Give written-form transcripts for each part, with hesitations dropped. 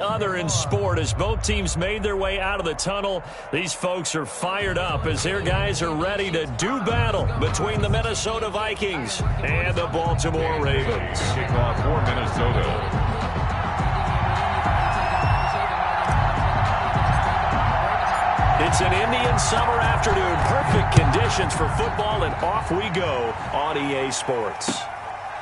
Other in sport, as both teams made their way out of the tunnel, these folks are fired up as their guys are ready to do battle between the Minnesota Vikings and the Baltimore Ravens. Kickoff for Minnesota. It's an Indian summer afternoon. Perfect conditions for football, and off we go on EA Sports.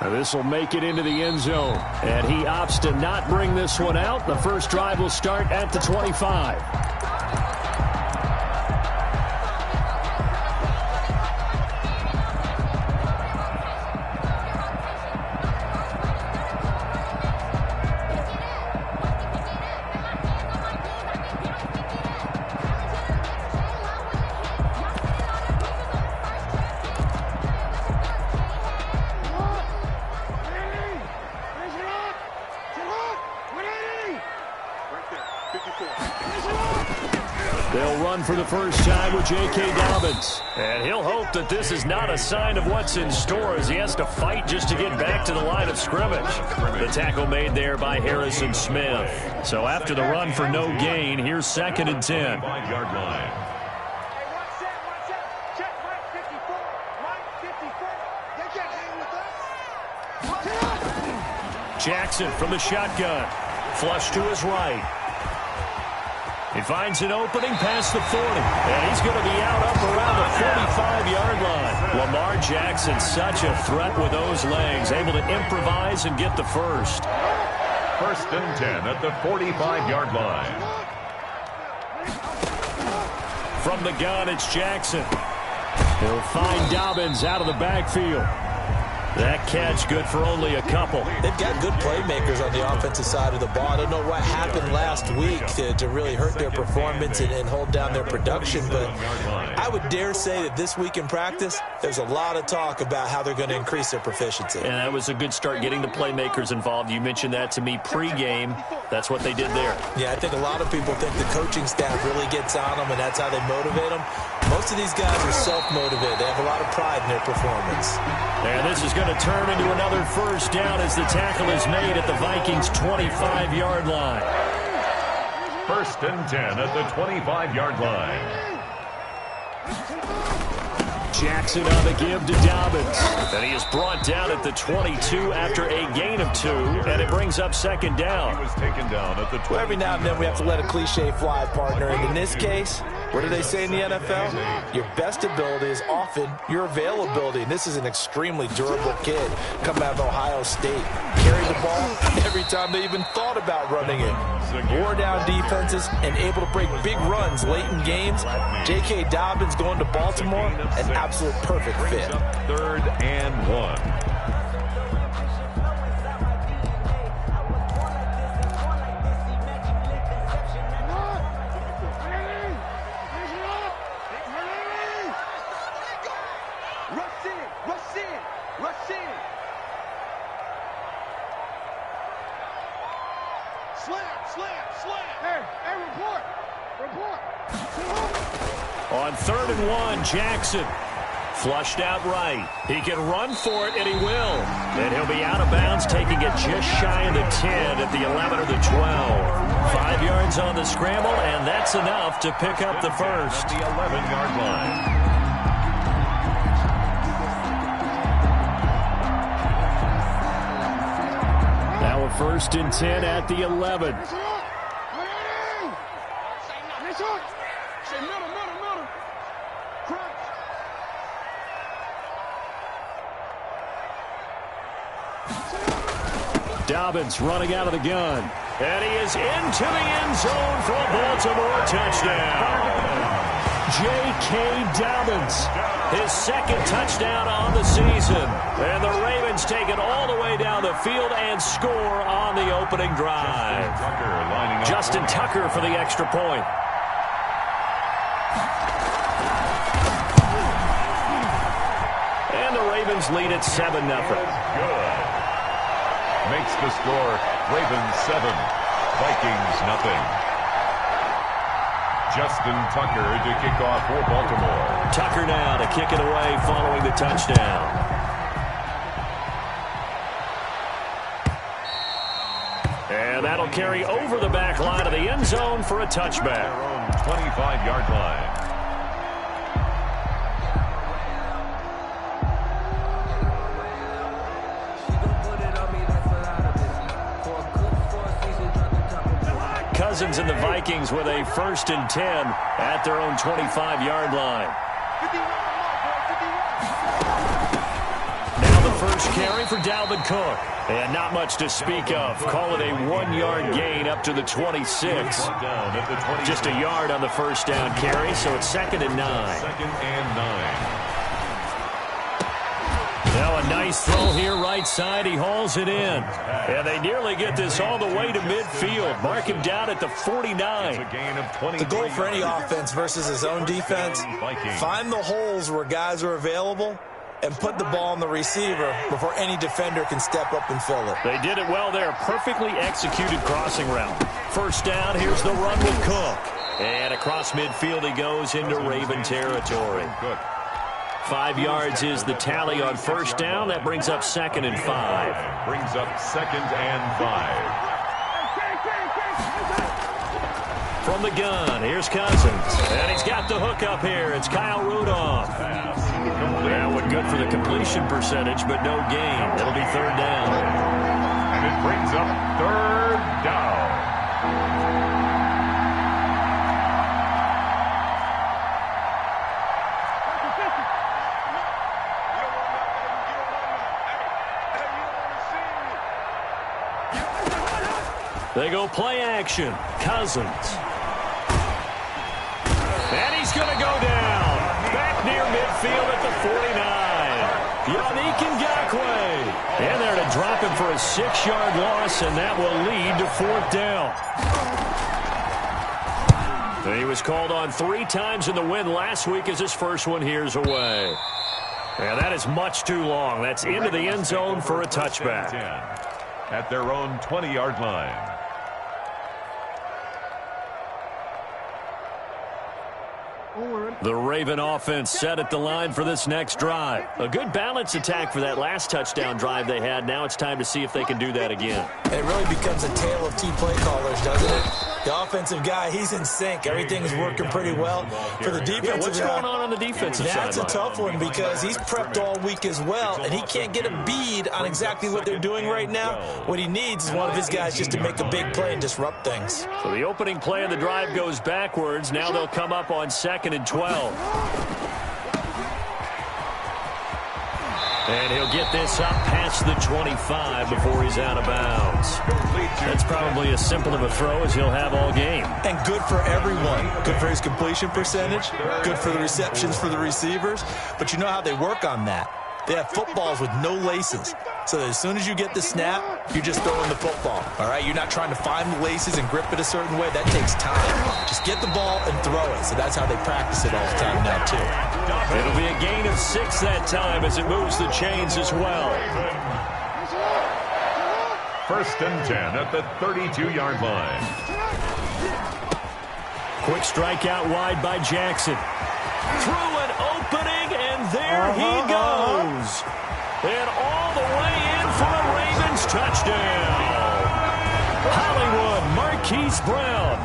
This will make it into the end zone, and he opts to not bring this one out. The first drive will start at the 25. They'll run for the first time with J.K. Dobbins. And he'll hope that this is not a sign of what's in store as he has to fight just to get back to the line of scrimmage. The tackle made there by Harrison Smith. So after the run for no gain, here's 2nd and 10. 5-yard line. Jackson from the shotgun. Flush to his right. He finds an opening past the 40, and he's going to be out up around the 45-yard line. Lamar Jackson, such a threat with those legs, able to improvise and get the first. 1st and 10 at the 45-yard line. From the gun, it's Jackson. He'll find Dobbins out of the backfield. That catch good for only a couple. They've got good playmakers on the offensive side of the ball. I don't know what happened last week to really hurt their performance and hold down their production, but I would dare say that this week in practice, there's a lot of talk about how they're going to increase their proficiency. And that was a good start getting the playmakers involved. You mentioned that to me pregame. That's what they did there. Yeah, I think a lot of people think the coaching staff really gets on them, and that's how they motivate them. Most of these guys are self-motivated. They have a lot of pride in their performance. And this is going to turn into another first down as the tackle is made at the Vikings' 25-yard line. 1st and 10 at the 25-yard line. Jackson on the give to Dobbins. And he is brought down at the 22 after a gain of 2, and it brings up 2nd down. He was taken down at the 22. Well, every now and then we have to let a cliche fly, partner. And in this case, what do they say in the NFL? Your best ability is often your availability. And this is an extremely durable kid coming out of Ohio State. Carried the ball every time they even thought about running it. Wore down defenses and able to break big runs late in games. J.K. Dobbins going to Baltimore, an absolute perfect fit. 3rd and 1. On 3rd and 1, Jackson. Flushed out right. He can run for it, and he will. And he'll be out of bounds, taking it just shy of the 10 at the 11 or the 12. 5 yards on the scramble, and that's enough to pick up the first. At the 11-yard line. Now a 1st and 10 at the 11. Dobbins running out of the gun. And he is into the end zone for a Baltimore touchdown. J.K. Dobbins, his 2nd touchdown on the season. And the Ravens take it all the way down the field and score on the opening drive. Justin Tucker for the extra point. And the Ravens lead at 7-0. Good. Makes the score Ravens 7, Vikings nothing. Justin Tucker to kick off for Baltimore. Tucker now to kick it away following the touchdown. And And that'll carry over the back line of the end zone for a touchback. 25-yard line. Cousins and the Vikings with a 1st and 10 at their own 25-yard line. Now the first carry for Dalvin Cook. And not much to speak of. Call it a 1-yard gain up to the 26. Just a yard on the first down carry, so it's 2nd and 9. 2nd and 9. Now a nice throw here right side. He hauls it in. And they nearly get this all the way to midfield. Mark him down at the 49. The goal for any offense versus his own defense, find the holes where guys are available and put the ball on the receiver before any defender can step up and fill it. They did it well there. Perfectly executed crossing route. First down, here's the run with Cook. And across midfield he goes into Raven territory. 5 yards is the tally on first down. That brings up 2nd and 5. Brings up 2nd and 5. From the gun, here's Cousins. And he's got the hook up here. It's Kyle Rudolph. That one good for the completion percentage, but no gain. It'll be 3rd down. And it brings up 3rd down. They go play action. Cousins. And he's going to go down. Back near midfield at the 49. Yannick Ngakoue. And there to drop him for a 6-yard loss, and that will lead to 4th down. He was called on 3 times in the win last week as his first one here's away. And that is much too long. That's into the end zone for a touchback. At their own 20-yard line. The Raven offense set at the line for this next drive. A good balanced attack for that last touchdown drive they had. Now it's time to see if they can do that again. It really becomes a tale of 2 play callers, doesn't it? The offensive guy, he's in sync. Everything is working pretty well. For the defensive what's going on the defensive side? That's a tough one because he's prepped all week as well, and he can't get a bead on exactly what they're doing right now. What he needs is one of his guys just to make a big play and disrupt things. So the opening play of the drive goes backwards. Now they'll come up on 2nd and 12. And he'll get this up past the 25 before he's out of bounds. That's probably as simple of a throw as he'll have all game. And good for everyone. Good for his completion percentage. Good for the receptions for the receivers. But you know how they work on that. They have footballs with no laces. So that as soon as you get the snap, you're just throwing the football. All right? You're not trying to find the laces and grip it a certain way. That takes time. Just get the ball and throw it. So that's how they practice it all the time now, too. It'll be a gain of 6 that time as it moves the chains as well. 1st and 10 at the 32-yard line. Quick strike out wide by Jackson. Through an opening, and there he goes. And all the way in for a Ravens touchdown. Hollywood Marquise Brown,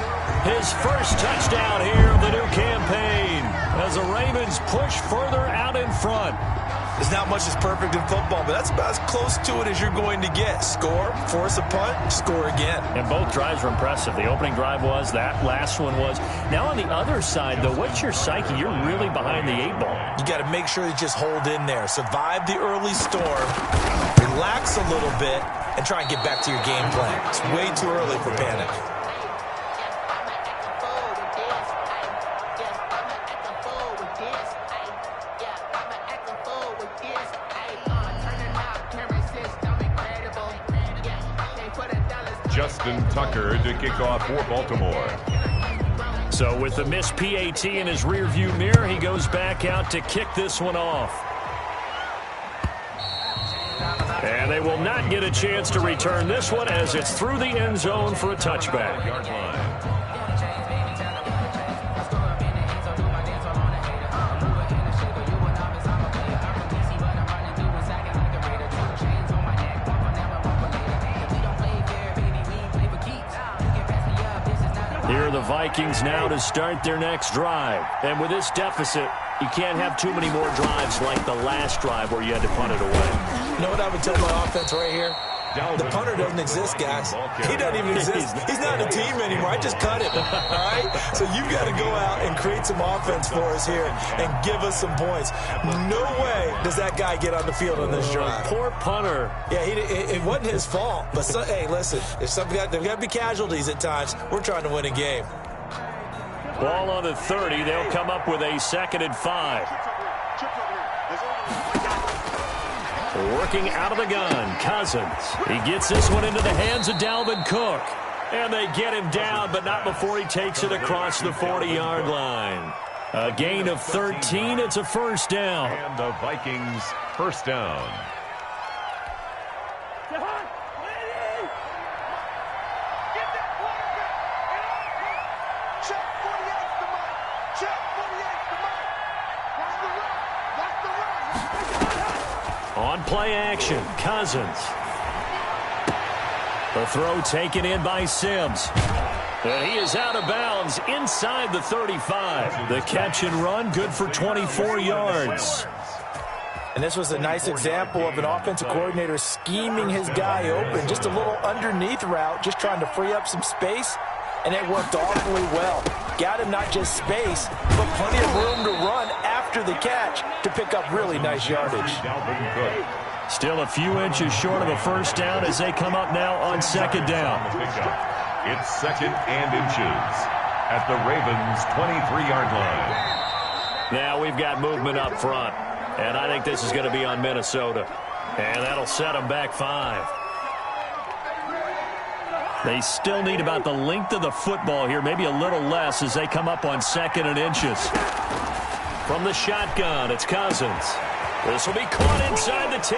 his first touchdown here of the new campaign as the Ravens push further out in front. There's not much that's perfect in football, but that's about as close to it as you're going to get. Score, force a punt, score again. And both drives were impressive. The opening drive was, that last one was. Now on the other side, though, what's your psyche? You're really behind the 8 ball. You got to make sure you just hold in there. Survive the early storm, relax a little bit, and try and get back to your game plan. It's way too early for panic. Justin Tucker to kick off for Baltimore. So with the missed PAT in his rearview mirror, he goes back out to kick this one off. And they will not get a chance to return this one as it's through the end zone for a touchback. Here are the Vikings now to start their next drive. And with this deficit, you can't have too many more drives like the last drive where you had to punt it away. You know what I would tell my offense right here? The punter doesn't exist, guys. He doesn't even exist. He's not a team anymore. I just cut him, all right? So you've got to go out and create some offense for us here and give us some points. No way does that guy get on the field on this drive. Poor punter. Yeah, it wasn't his fault. But, hey, listen, there's got to be casualties at times. We're trying to win a game. Ball on the 30. They'll come up with a 2nd and 5. Working out of the gun, Cousins. He gets this one into the hands of Dalvin Cook. And they get him down, but not before he takes it across the 40-yard line. A gain of 13. It's a first down. And the Vikings first down. On play action, Cousins. The throw taken in by Sims. And he is out of bounds inside the 35. The catch and run, good for 24 yards. And this was a nice example of an offensive coordinator scheming his guy open. Just a little underneath route, just trying to free up some space. And it worked awfully well. Got him not just space, but plenty of room to run after the catch to pick up really nice yardage. Still a few inches short of a first down as they come up now on 2nd down. It's 2nd and inches at the Ravens' 23-yard line. Now we've got movement up front. And I think this is going to be on Minnesota. And that'll set them back 5. They still need about the length of the football here, maybe a little less as they come up on 2nd and inches. From the shotgun, it's Cousins. This will be caught inside the 10.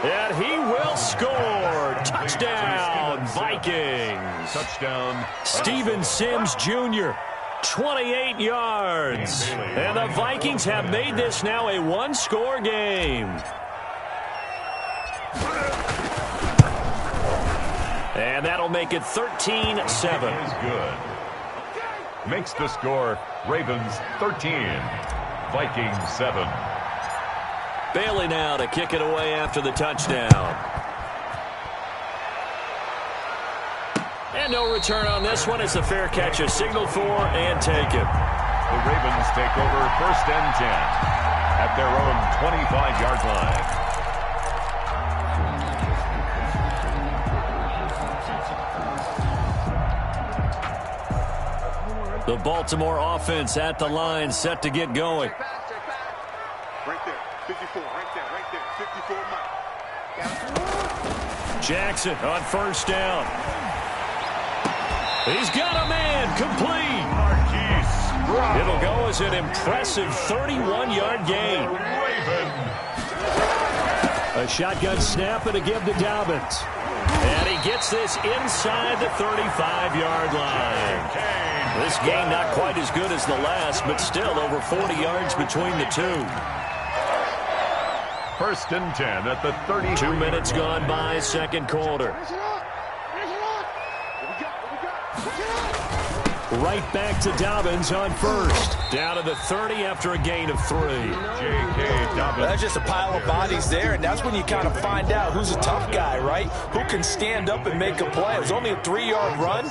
And he will score. Touchdown, Vikings. Touchdown. Steven Sims Jr., 28 yards. And the Vikings have made this now a one-score game. And that'll make it 13-7. Is good. Makes the score Ravens 13, Vikings 7. Bailey now to kick it away after the touchdown. And no return on this one as the fair catch is signaled for and taken. The Ravens take over 1st and 10 at their own 25-yard line. The Baltimore offense at the line, set to get going. Right there, 54, right there, 54 Mike. Jackson on first down. He's got a man, complete. It'll go as an impressive 31-yard gain. A shotgun snap and a give to Dobbins. And he gets this inside the 35-yard line. This game not quite as good as the last, but still over 40 yards between the two. 1st and 10 at the 30. 2 minutes gone by, 2nd quarter. Right back to Dobbins on first. Down to the 30 after a gain of 3. J.K. Dobbins. That's just a pile of bodies there, and that's when you kind of find out who's a tough guy, right? Who can stand up and make a play. It was only a 3-yard run,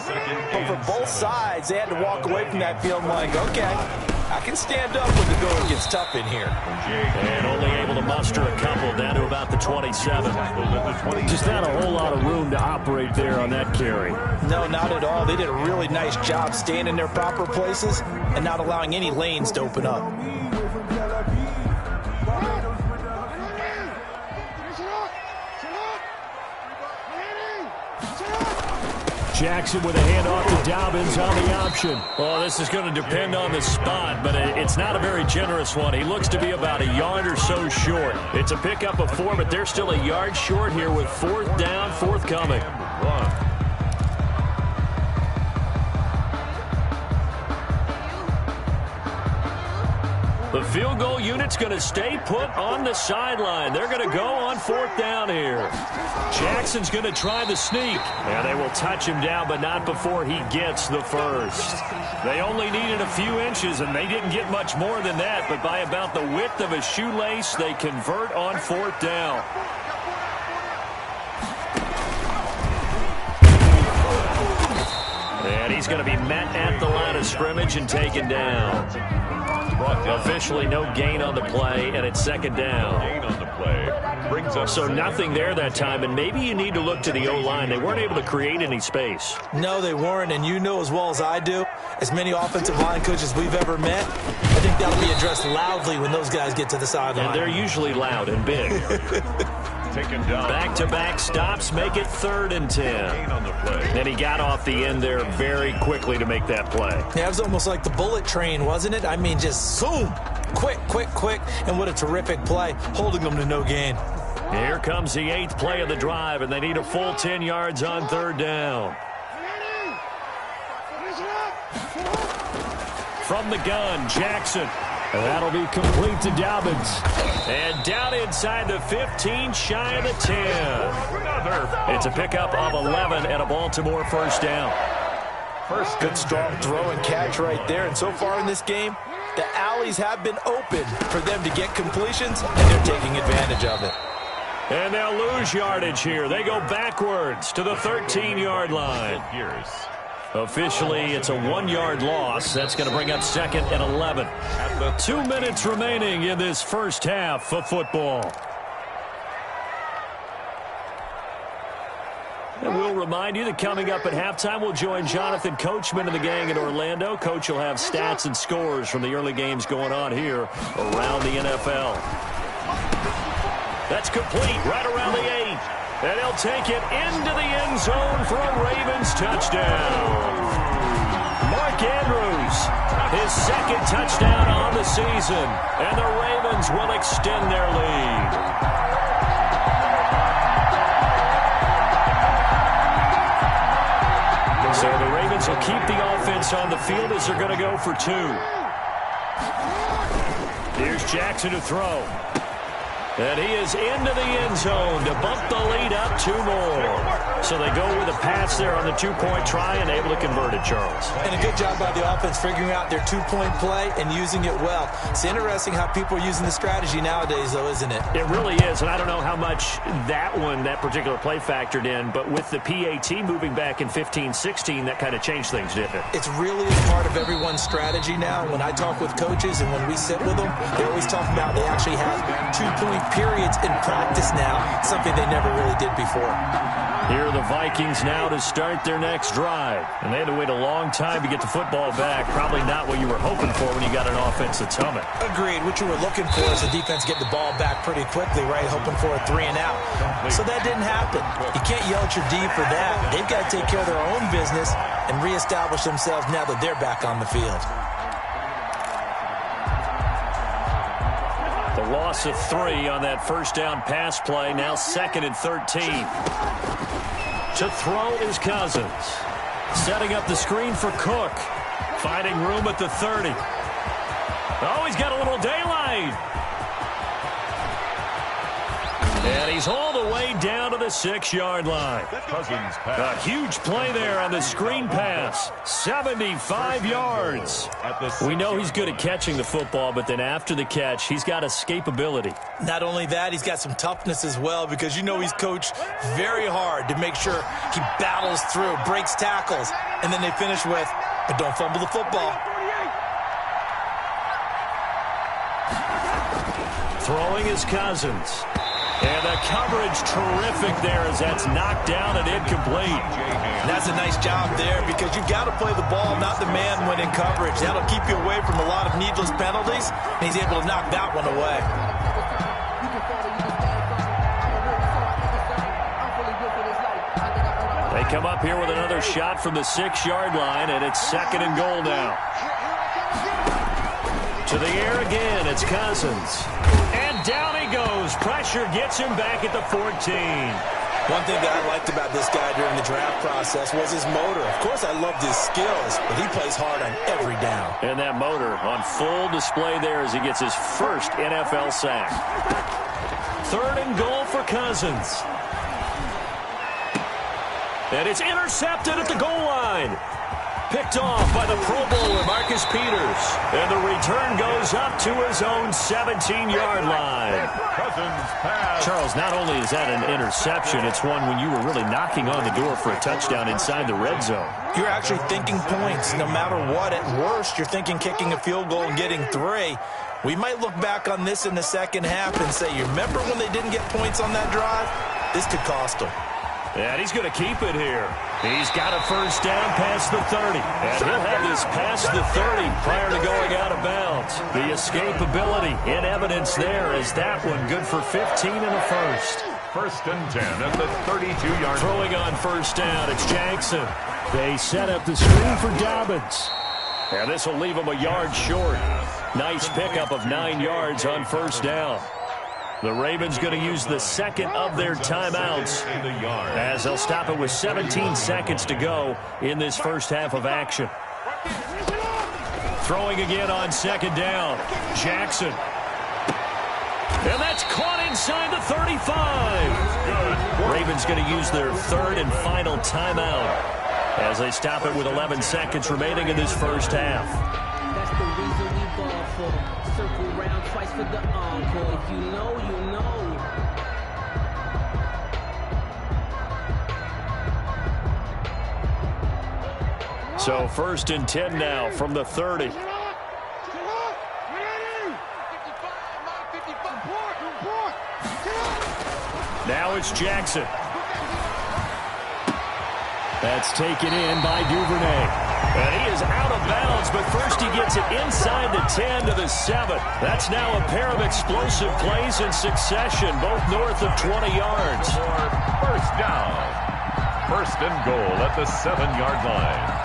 but for both sides, they had to walk away from that field like, okay, I can stand up when the going gets tough in here. And only able to muster a couple down to about the 27. Just not a whole lot of room to operate there on that carry. No, not at all. They did a really nice job staying in their proper places and not allowing any lanes to open up. Jackson with a handoff to Dobbins on the option. Well, this is going to depend on the spot, but it's not a very generous one. He looks to be about a yard or so short. It's a pickup of 4, but they're still a yard short here with 4th down, forthcoming. The field goal unit's going to stay put on the sideline. They're going to go on 4th down here. Jackson's going to try the sneak. And they will touch him down, but not before he gets the first. They only needed a few inches, and they didn't get much more than that. But by about the width of a shoelace, they convert on 4th down. And he's going to be met at the line of scrimmage and taken down. Officially no gain on the play, and it's 2nd down. Gain on the play brings up so nothing there that time, and maybe you need to look to the O-line. They weren't able to create any space. No, they weren't, and you know as well as I do, as many offensive line coaches we've ever met, I think that'll be addressed loudly when those guys get to the sideline. And they're usually loud and big. taken down. Back-to-back stops make it 3rd and 10. On the play. And he got off the end there very quickly to make that play. Yeah, it was almost like the bullet train, wasn't it? I mean, just zoom, quick, and what a terrific play, holding them to no gain. Here comes the 8th play of the drive, and they need a full 10 yards on 3rd down. From the gun, Jackson. And that'll be complete to Dobbins. And down inside the 15, shy of the 10. It's a pickup of 11 and a Baltimore 1st down. First good strong throw and catch right there. And so far in this game, the alleys have been open for them to get completions, and they're taking advantage of it. And they'll lose yardage here. They go backwards to the 13-yard line. Officially, it's a 1-yard loss. That's going to bring up 2nd and 11. 2 minutes remaining in this first half of football. And we'll remind you that coming up at halftime, we'll join Jonathan Coachman and the gang in Orlando. Coach will have stats and scores from the early games going on here around the NFL. That's complete right around the 8. And he'll take it into the end zone for a Ravens touchdown. Mark Andrews, his 2nd touchdown on the season. And the Ravens will extend their lead. So the Ravens will keep the offense on the field as they're going to go for 2. Here's Jackson to throw. And he is into the end zone to bump the lead up 2 more. So they go with a pass there on the 2-point try and able to convert it, Charles. And a good job by the offense figuring out their 2-point play and using it well. It's interesting how people are using the strategy nowadays, though, isn't it? It really is, and I don't know how much that particular play factored in, but with the PAT moving back in 15-16, that kind of changed things, didn't it? It's really a part of everyone's strategy now. When I talk with coaches and when we sit with them, they always talk about they actually have 2-point periods in practice now, something they never really did before. Here are the Vikings now to start their next drive. And they had to wait a long time to get the football back. Probably not what you were hoping for when you got an offense that's humming. Agreed. What you were looking for is the defense get the ball back pretty quickly, right? Hoping for a 3 and out. So that didn't happen. You can't yell at your D for that. They've got to take care of their own business and reestablish themselves now that they're back on the field. The loss of 3 on that 1st down pass play. Now 2nd and 13. To throw is Cousins. Setting up the screen for Cook. Finding room at the 30. Oh, he's got a little daylight. And he's all the way down to the 6-yard line. Cousins pass. A huge play there on the screen pass. 75 yards. We know he's good at catching the football, but then after the catch, he's got escapability. Not only that, he's got some toughness as well, because you know he's coached very hard to make sure he battles through, breaks tackles, and then they finish with, but don't fumble the football. Throwing is Cousins. And the coverage terrific there as that's knocked down and incomplete. That's a nice job there, because you've got to play the ball, not the man when in coverage. That'll keep you away from a lot of needless penalties, and he's able to knock that one away. They come up here with another shot from the 6-yard line, and it's 2nd and goal now. To the air again, it's Cousins. And down he goes. Pressure gets him back at the 14. One thing that I liked about this guy during the draft process was his motor. Of course, I loved his skills, but he plays hard on every down. And that motor on full display there as he gets his first NFL sack. 3rd and goal for Cousins. And it's intercepted at the goal line. Picked off by the Pro Bowler, Marcus Peters. And the return goes up to his own 17-yard line. Cousins pass. Charles, not only is that an interception, it's one when you were really knocking on the door for a touchdown inside the red zone. You're actually thinking points. No matter what, at worst, you're thinking kicking a field goal and getting 3. We might look back on this in the second half and say, you remember when they didn't get points on that drive? This could cost them. And he's going to keep it here. He's got a first down past the 30. And he'll have this past the 30 prior to going out of bounds. The escapability in evidence there as that one good for 15 and a first. 1st and 10 at the 32-yard line. Throwing on first down, it's Jackson. They set up the screen for Dobbins. And this will leave him a yard short. Nice pickup of 9 yards on first down. The Ravens going to use the second of their timeouts as they'll stop it with 17 seconds to go in this first half of action. Throwing again on second down. Jackson. And that's caught inside the 35. Ravens going to use their 3rd and final timeout as they stop it with 11 seconds remaining in this first half. That's the reason we ball for. Circle round twice for the encore. If you know, you know. So 1st and 10 now from the 30. Now it's Jackson. That's taken in by Duvernay. And he is out of bounds, but first he gets it inside the 10 to the 7. That's now a pair of explosive plays in succession, both north of 20 yards. First down. 1st and goal at the 7-yard line.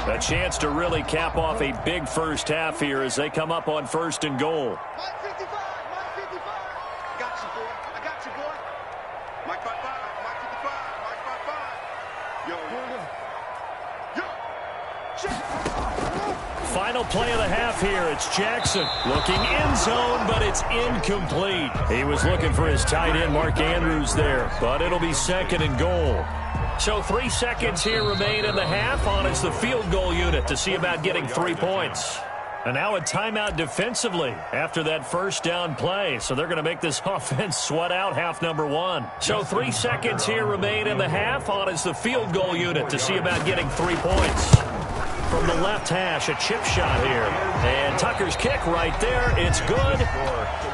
A chance to really cap off a big first half here as they come up on 1st and goal. Final play of the half here. It's Jackson looking end zone, but it's incomplete. He was looking for his tight end, Mark Andrews, there, but it'll be 2nd and goal. So 3 seconds here remain in the half on as the field goal unit to see about getting 3 points. And now a timeout defensively after that first down play. So they're going to make this offense sweat out half number 1. So 3 seconds here remain in the half on as the field goal unit to see about getting 3 points. From the left hash, a chip shot here. And Tucker's kick right there. It's good.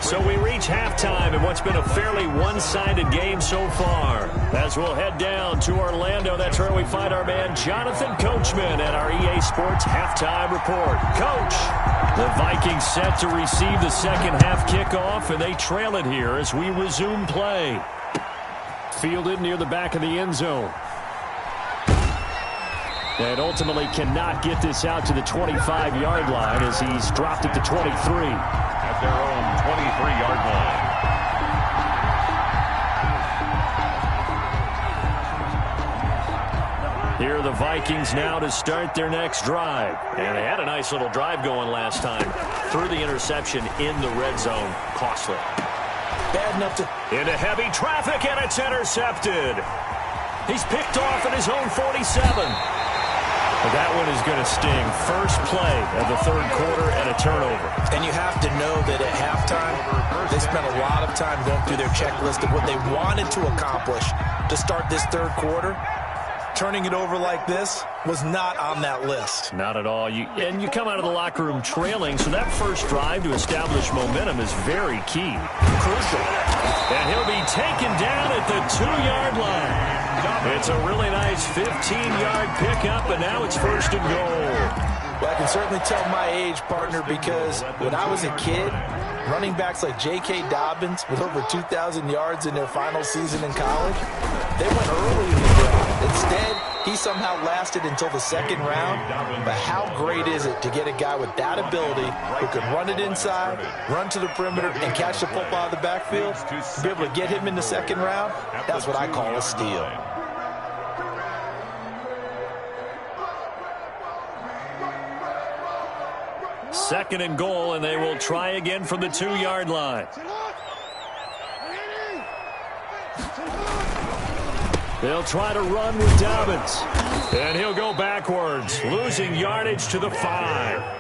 So we reach halftime in what's been a fairly one-sided game so far. As we'll head down to Orlando, that's where we find our man Jonathan Coachman at our EA Sports Halftime Report. Coach, the Vikings set to receive the second half kickoff, and they trail it here as we resume play. Fielded near the back of the end zone. And ultimately cannot get this out to the 25-yard line as he's dropped it to 23. At their own 23-yard line. Here are the Vikings now to start their next drive. And they had a nice little drive going last time. Through the interception in the red zone. Costly. Bad enough to... Into heavy traffic, and it's intercepted. He's picked off at his own 47. But that one is going to sting. First play of the 3rd quarter and a turnover. And you have to know that at halftime, they spent a lot of time going through their checklist of what they wanted to accomplish to start this 3rd quarter. Turning it over like this was not on that list. Not at all. And you come out of the locker room trailing, so that first drive to establish momentum is very key. Crucial. And he'll be taken down at the 2-yard line. It's a really nice 15-yard pickup, and now it's 1st and goal. Well, I can certainly tell my age, partner, because when I was a kid, Running backs like J.K. Dobbins with over 2,000 yards in their final season in college, they went early in the draft. Instead, he somehow lasted until the second round. But how great is it to get a guy with that ability who can run it inside, run to the perimeter, and catch the football out of the backfield? To be able to get him in the second round, that's what I call a steal. Second and goal, and they will try again from the 2-yard line. They'll try to run with Dobbins. And he'll go backwards, losing yardage to the 5.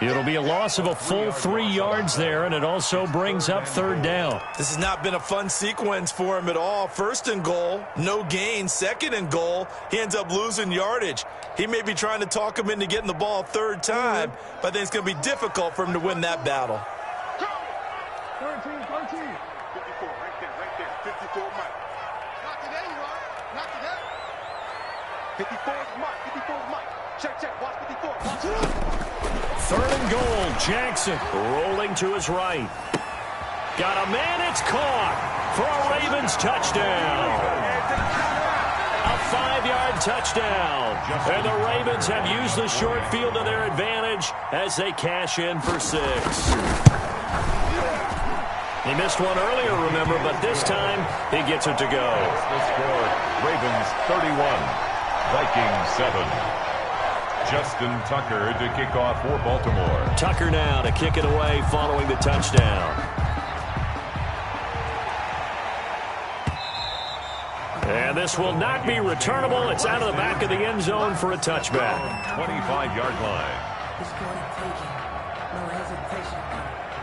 It'll be a loss of a full 3 yards there, and it also brings up third down. This has not been a fun sequence for him at all. First and goal, no gain. Second and goal, he ends up losing yardage. He may be trying to talk him into getting the ball third time, but I think it's going to be difficult for him to win that battle. 13, 54, right there, 54, Mike. Knock it in, Ron. Knock it in. 54 is Mike, 54 is Mike. Check, watch 54, watch it. Third and goal, Jackson rolling to his right. Got a man, it's caught for a Ravens touchdown. A 5-yard touchdown. And the Ravens have used the short field to their advantage as they cash in for 6. He missed one earlier, remember, but this time he gets it to go. The score, Ravens 31, Vikings 7. Justin Tucker to kick off for Baltimore. Tucker now to kick it away following the touchdown. And this will not be returnable. It's out of the back of the end zone for a touchback. 25-yard line. It's gonna take it. No hesitation.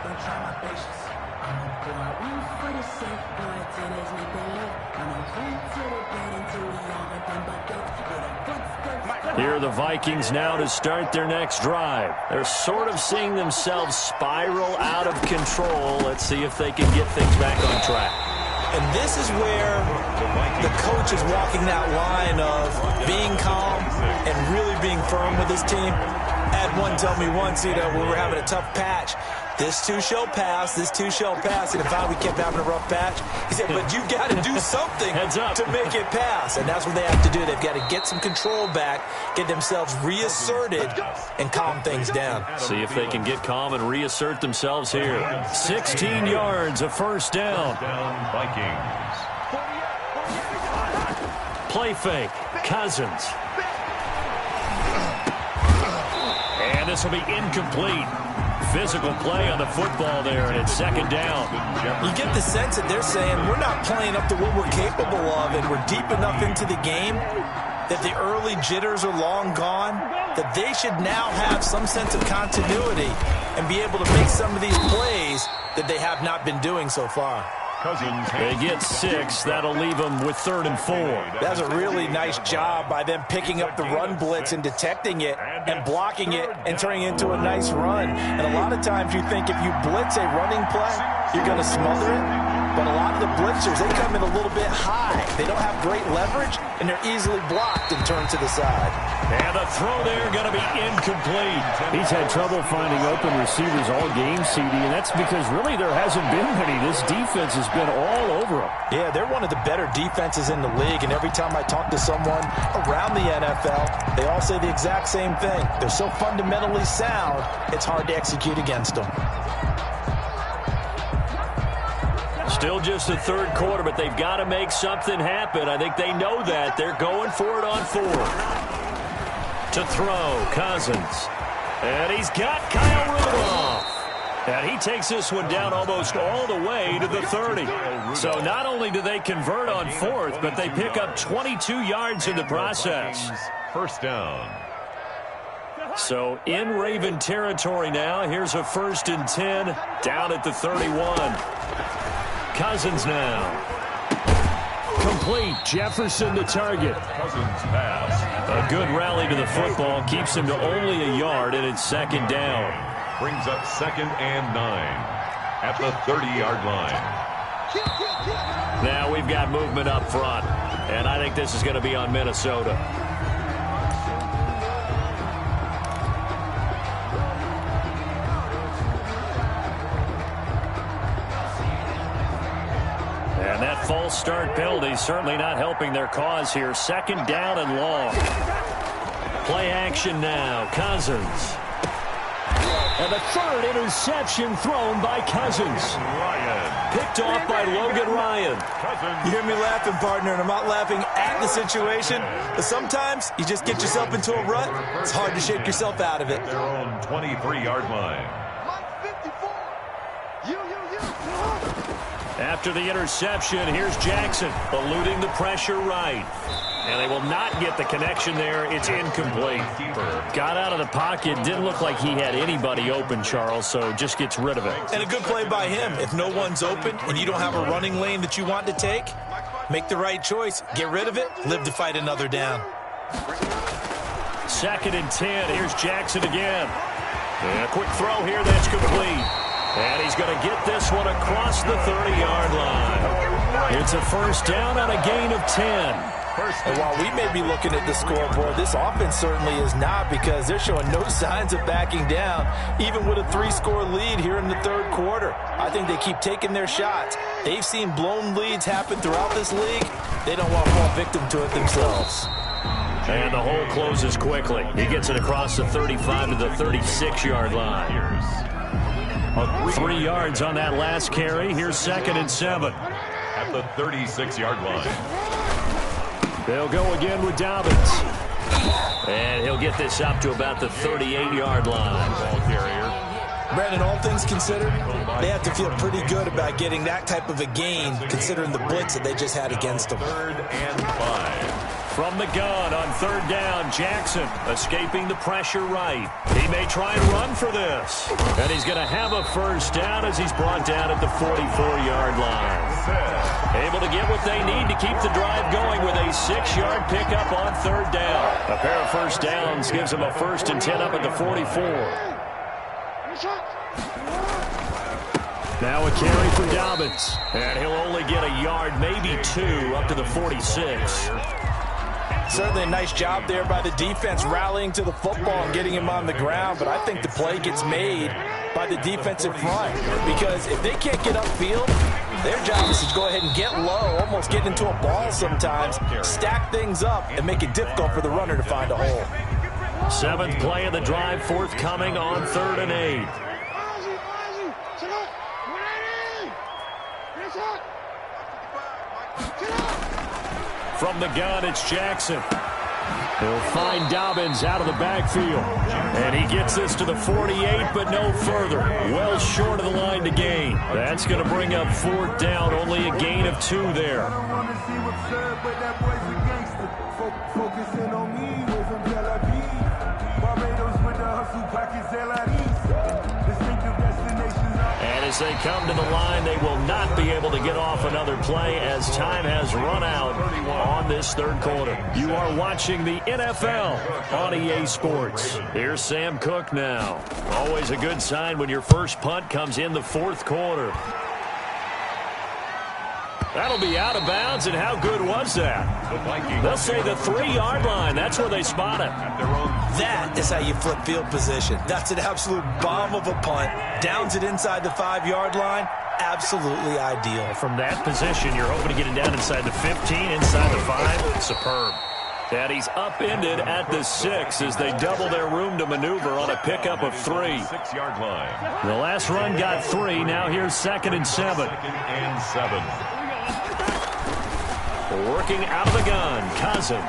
Don't try my patience. I'm a boy, one for the safe boy. Today's me believe. I'm a friend to the bed until we all get them back up. With a footstep. Here are the Vikings now to start their next drive. They're sort of seeing themselves spiral out of control. Let's see if they can get things back on track. And this is where the coach is walking that line of being calm and really being firm with his team. I had one tell me once, when we were having a tough patch, this too shall pass, this too shall pass. And if we kept having a rough patch, he said, but you got to do something to make it pass. And that's what they have to do. They've got to get some control back, get themselves reasserted, and calm things down. See if they can get calm and reassert themselves here. 16 yards, a first down. Vikings. Play fake, Cousins. And this will be incomplete. Physical play on the football there, and it's second down. You get the sense that they're saying we're not playing up to what we're capable of, and we're deep enough into the game that the early jitters are long gone, that they should now have some sense of continuity and be able to make some of these plays that they have not been doing so far. They get 6. That'll leave them with 3rd and 4. That's a really nice job by them picking up the run blitz and detecting it and blocking it and turning it into a nice run. And a lot of times you think if you blitz a running play, you're going to smother it. But a lot of the blitzers, they come in a little bit high. They don't have great leverage, and they're easily blocked and turned to the side. And the throw there going to be incomplete. He's had trouble finding open receivers all game, CD, and that's because really there hasn't been many. This defense has been all over them. Yeah, they're one of the better defenses in the league, and every time I talk to someone around the NFL, they all say the exact same thing. They're so fundamentally sound, it's hard to execute against them. Still just the third quarter, but they've got to make something happen. I think they know that. They're going for it on 4. To throw, Cousins. And he's got Kyle Rudolph. And he takes this one down almost all the way to the 30. So not only do they convert on 4th, but they pick up 22 yards in the process. First down. So in Raven territory now. Here's a 1st and 10 down at the 31. Cousins now. Complete. Jefferson to target. Cousins pass. A good rally to the football. Keeps him to only a yard, and it's second down. Brings up 2nd and 9 at the 30-yard line. Now we've got movement up front, and I think this is going to be on Minnesota. false start penalty certainly not helping their cause here. Second down and long. Play action now. Cousins. And the third interception thrown by Cousins. Picked off by Logan Ryan. You hear me laughing, partner, and I'm not laughing at the situation, but sometimes you just get yourself into a rut. It's hard to shake yourself out of it. Their own 23-yard line. After the interception, here's Jackson, eluding the pressure right. And they will not get the connection there. It's incomplete. Got out of the pocket. Didn't look like he had anybody open, Charles, so just gets rid of it. And a good play by him. If no one's open and you don't have a running lane that you want to take, make the right choice. Get rid of it. Live to fight another down. 2nd and 10. Here's Jackson again. And a quick throw here that's complete. And he's going to get this one across the 30-yard line. It's a first down on a gain of 10. And while we may be looking at the scoreboard, this offense certainly is not, because they're showing no signs of backing down, even with a 3-score lead here in the third quarter. I think they keep taking their shots. They've seen blown leads happen throughout this league. They don't want to fall victim to it themselves. And the hole closes quickly. He gets it across the 35 to the 36-yard line. 3 yards on that last carry. Here's 2nd and 7. At the 36-yard line. They'll go again with Dobbins. And he'll get this up to about the 38-yard line. Ball carrier. Brandon, all things considered, they have to feel pretty good about getting that type of a gain, considering the blitz that they just had against them. 3rd and 5. From the gun on 3rd down, Jackson escaping the pressure right. He may try and run for this. And he's going to have a first down as he's brought down at the 44-yard line. Able to get what they need to keep the drive going with a 6-yard pickup on 3rd down. A pair of first downs gives him a 1st and 10 up at the 44. Now a carry for Dobbins. And he'll only get a yard, maybe 2, up to the 46. Certainly a nice job there by the defense rallying to the football and getting him on the ground, but I think the play gets made by the defensive front, because if they can't get upfield, their job is to go ahead and get low, almost get into a ball sometimes, stack things up, and make it difficult for the runner to find a hole. 7th play of the drive, forthcoming on 3rd and 8. From the gun, it's Jackson. He'll find Dobbins out of the backfield. And he gets this to the 48, but no further. Well short of the line to gain. That's going to bring up 4th down, only a gain of 2 there. And as they come to the line, they will not be able to get off another play as time has run out on this 3rd quarter. You are watching the NFL on EA Sports. Here's Sam Cook now. Always a good sign when your first punt comes in the 4th quarter. That'll be out of bounds, and how good was that? They'll say the 3-yard line. That's where they spot it. That is how you flip field position. That's an absolute bomb of a punt. Downs it inside the 5-yard line. Absolutely ideal. From that position, you're hoping to get it down inside the 15, inside the 5. Superb. And he's upended at the 6 as they double their room to maneuver on a pickup of 3. 6-yard line. The last run got 3. Now here's 2nd and 7. 2nd and 7. Working out of the gun, Cousins.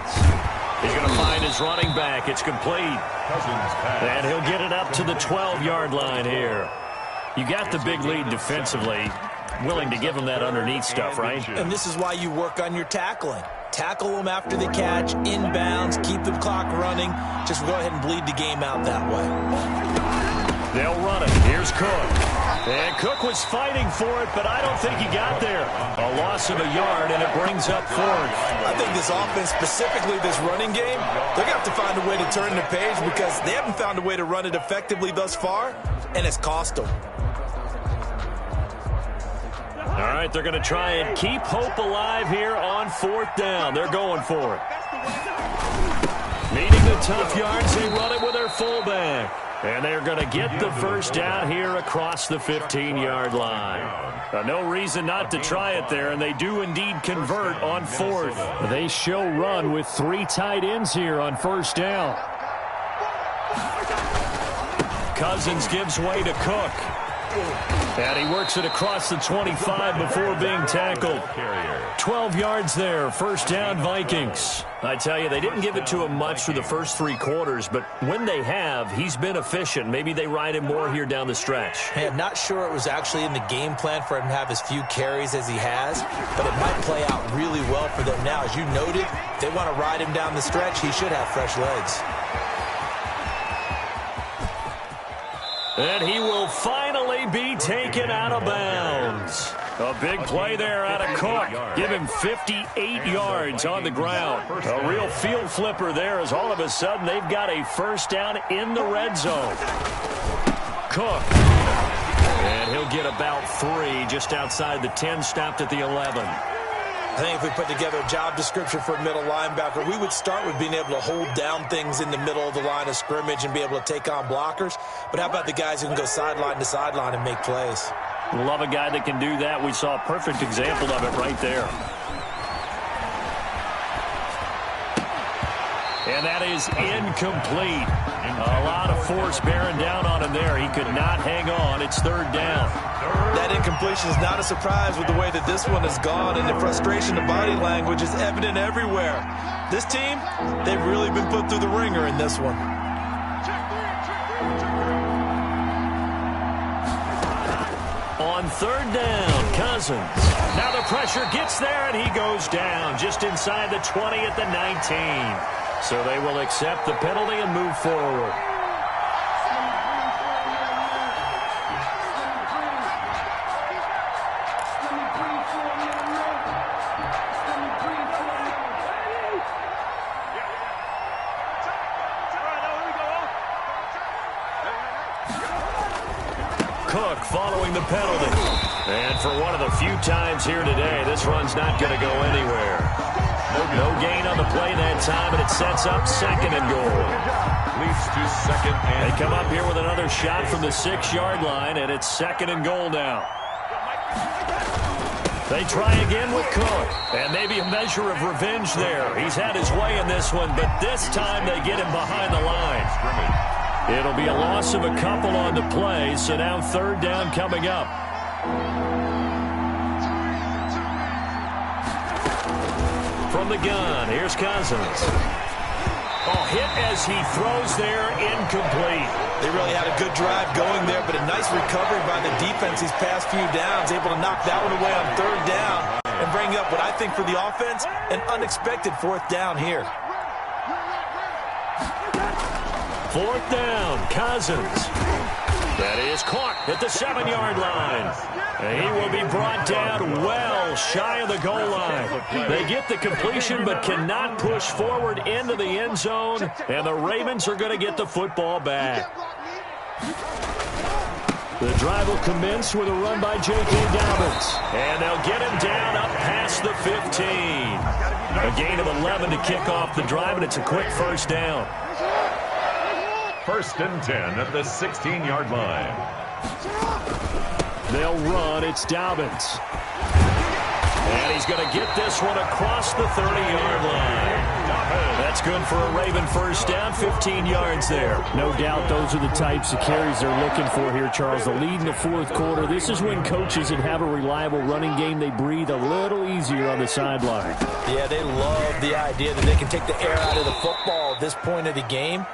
He's going to find his running back. It's complete. Cousins pass. And he'll get it up to the 12-yard line here. You got the big lead defensively. Willing to give him that underneath stuff, right? And this is why you work on your tackling. Tackle them after the catch, inbounds, keep the clock running. Just go ahead and bleed the game out that way. They'll run it. Here's Cook. And Cook was fighting for it, but I don't think he got there. A loss of a yard, and it brings up 4th. I think this offense, specifically this running game, they're going to have to find a way to turn the page, because they haven't found a way to run it effectively thus far, and it's cost them. All right, they're going to try and keep hope alive here on 4th down. They're going for it. Needing the tough yards, they run it with their fullback. And they're going to get the first down here across the 15-yard line. No reason not to try it there, and they do indeed convert on fourth. They show run with 3 tight ends here on first down. Cousins gives way to Cook. And he works it across the 25 before being tackled. 12 yards there, first down Vikings. I tell you, they didn't give it to him much through the first 3 quarters, but when they have, he's been efficient. Maybe they ride him more here down the stretch. Hey, I'm not sure it was actually in the game plan for him to have as few carries as he has, but it might play out really well for them now. As you noted, if they want to ride him down the stretch, he should have fresh legs. And he will finally be taken out of bounds. A big play there out of Cook. Give him 58 yards on the ground. A real field flipper there as all of a sudden they've got a first down in the red zone. Cook. And he'll get about 3 just outside the 10, stopped at the 11. I think if we put together a job description for a middle linebacker, we would start with being able to hold down things in the middle of the line of scrimmage and be able to take on blockers. But how about the guys who can go sideline to sideline and make plays? Love a guy that can do that. We saw a perfect example of it right there. And that is incomplete. A lot of force bearing down on him there. He could not hang on. It's third down. That incompletion is not a surprise with the way that this one has gone, and the frustration of body language is evident everywhere. This team, they've really been put through the ringer in this one. On third down, Cousins. Now the pressure gets there, and he goes down just inside the 20 at the 19. So they will accept the penalty and move forward. Cook following the penalty. And for one of the few times here today, this run's not going to go anywhere. No gain on the play that time, and it sets up second and goal. Leads to second and They come up here with another shot from the 6-yard line, and it's second and goal now. They try again with Cook, and maybe a measure of revenge there. He's had his way in this one, but this time they get him behind the line. It'll be a loss of a couple on the play, so now third down coming up. From the gun, here's Cousins. Oh, hit as he throws there, incomplete. They really had a good drive going there, but a nice recovery by the defense these past few downs, able to knock that one away on third down and bring up what I think for the offense, an unexpected fourth down here. Fourth down, Cousins. That is caught at the 7-yard line. And he will be brought down well shy of the goal line. They get the completion but cannot push forward into the end zone. And the Ravens are going to get the football back. The drive will commence with a run by J.K. Dobbins. And they'll get him down up past the 15. A gain of 11 to kick off the drive, and it's a quick first down. First and 10 at the 16-yard line. They'll run. It's Dobbins. And he's going to get this one across the 30-yard line. That's good for a Raven first down, 15 yards there. No doubt those are the types of carries they're looking for here, Charles. The lead in the fourth quarter. This is when coaches that have a reliable running game, they breathe a little easier on the sideline. Yeah, they love the idea that they can take the air out of the football at this point of the game.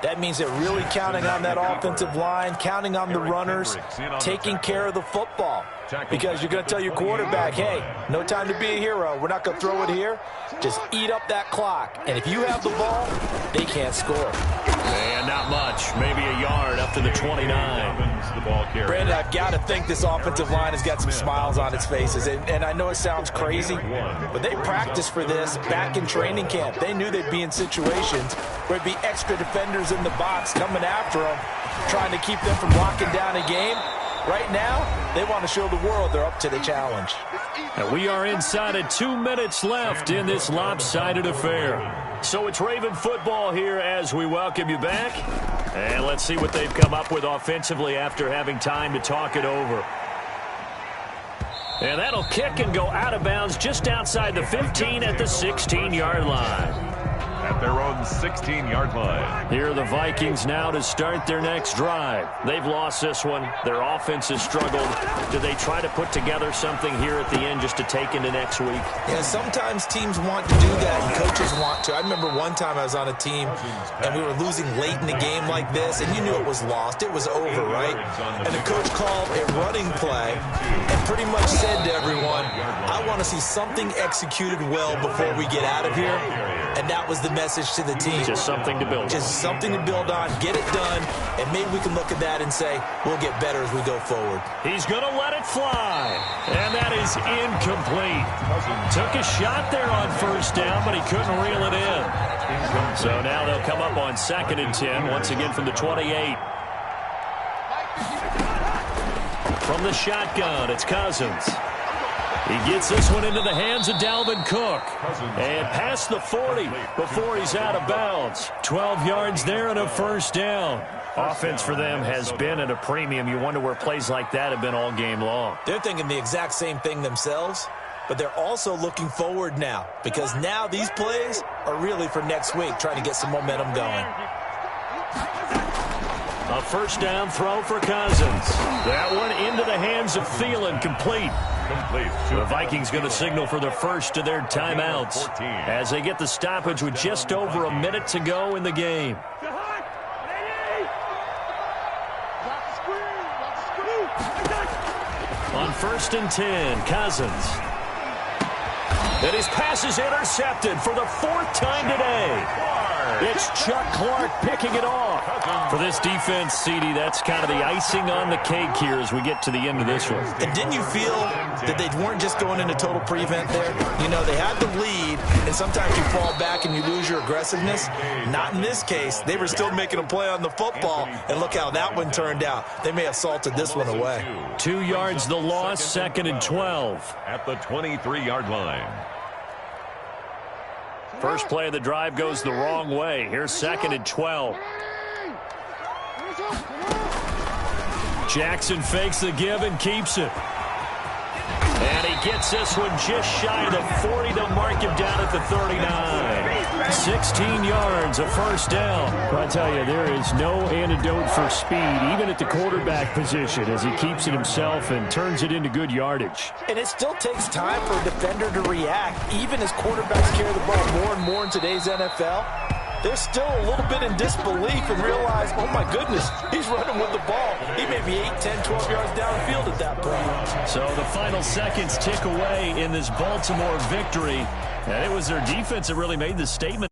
That means they're really counting on that offensive line, counting on the runners, taking care of the football. Because you're going to tell your quarterback, hey, no time to be a hero. We're not going to throw it here. Just eat up that clock. And if you have the ball, they can't score. And not much. Maybe a yard up to the 29. Brandon, I've got to think this offensive line has got some smiles on its faces. And I know it sounds crazy, but they practiced for this back in training camp. They knew they'd be in situations where there'd be extra defenders in the box coming after them, trying to keep them from locking down a game. Right now, they want to show the world they're up to the challenge. And we are inside of 2 minutes left in this lopsided affair. So it's Raven football here as we welcome you back. And let's see what they've come up with offensively after having time to talk it over. And that'll kick and go out of bounds just outside the 15 at the 16-yard line. At their own 16-yard line. Here are the Vikings now to start their next drive. They've lost this one. Their offense has struggled. Do they try to put together something here at the end just to take into next week? Yeah, sometimes teams want to do that and coaches want to. I remember one time I was on a team and we were losing late in the game like this, and you knew it was lost. It was over, right? And the coach called a running play and pretty much said to everyone, I want to see something executed well before we get out of here. And that was the message to the team. Just something to build on. Just something to build on, get it done, and maybe we can look at that and say, we'll get better as we go forward. He's going to let it fly. And that is incomplete. Took a shot there on first down, but he couldn't reel it in. So now they'll come up on 2nd and 10, once again from the 28. From the shotgun, it's Cousins. He gets this one into the hands of Dalvin Cook. And past the 40 before he's out of bounds. 12 yards there and a first down. Offense for them has been at a premium. You wonder where plays like that have been all game long. They're thinking the exact same thing themselves, but they're also looking forward now because now these plays are really for next week, trying to get some momentum going. A first down throw for Cousins. That one into the hands of Thielen, complete. The Vikings going to signal for the first of their timeouts as they get the stoppage with just over a minute to go in the game. On 1st and 10, Cousins. And his pass is intercepted for the 4th time today. It's Chuck Clark picking it off. For this defense, CD, that's kind of the icing on the cake here as we get to the end of this one. And didn't you feel that they weren't just going into total prevent there? You know, they had the lead, and sometimes you fall back and you lose your aggressiveness. Not in this case. They were still making a play on the football, and look how that one turned out. They may have salted this one away. 2 yards the loss, 2nd and 12. At the 23-yard line. First play of the drive goes the wrong way. Here's 2nd and 12. Jackson fakes the give and keeps it. And he gets this one just shy of the 40 to mark him down at the 39. 16 yards, a first down. I tell you, there is no antidote for speed, even at the quarterback position, as he keeps it himself and turns it into good yardage. And it still takes time for a defender to react. Even as quarterbacks carry the ball more and more in today's NFL, they're still a little bit in disbelief and realize, oh my goodness, he's running with the ball. He may be 8, 10, 12 yards downfield at that point. So the final seconds tick away in this Baltimore victory. And it was their defense that really made the statement.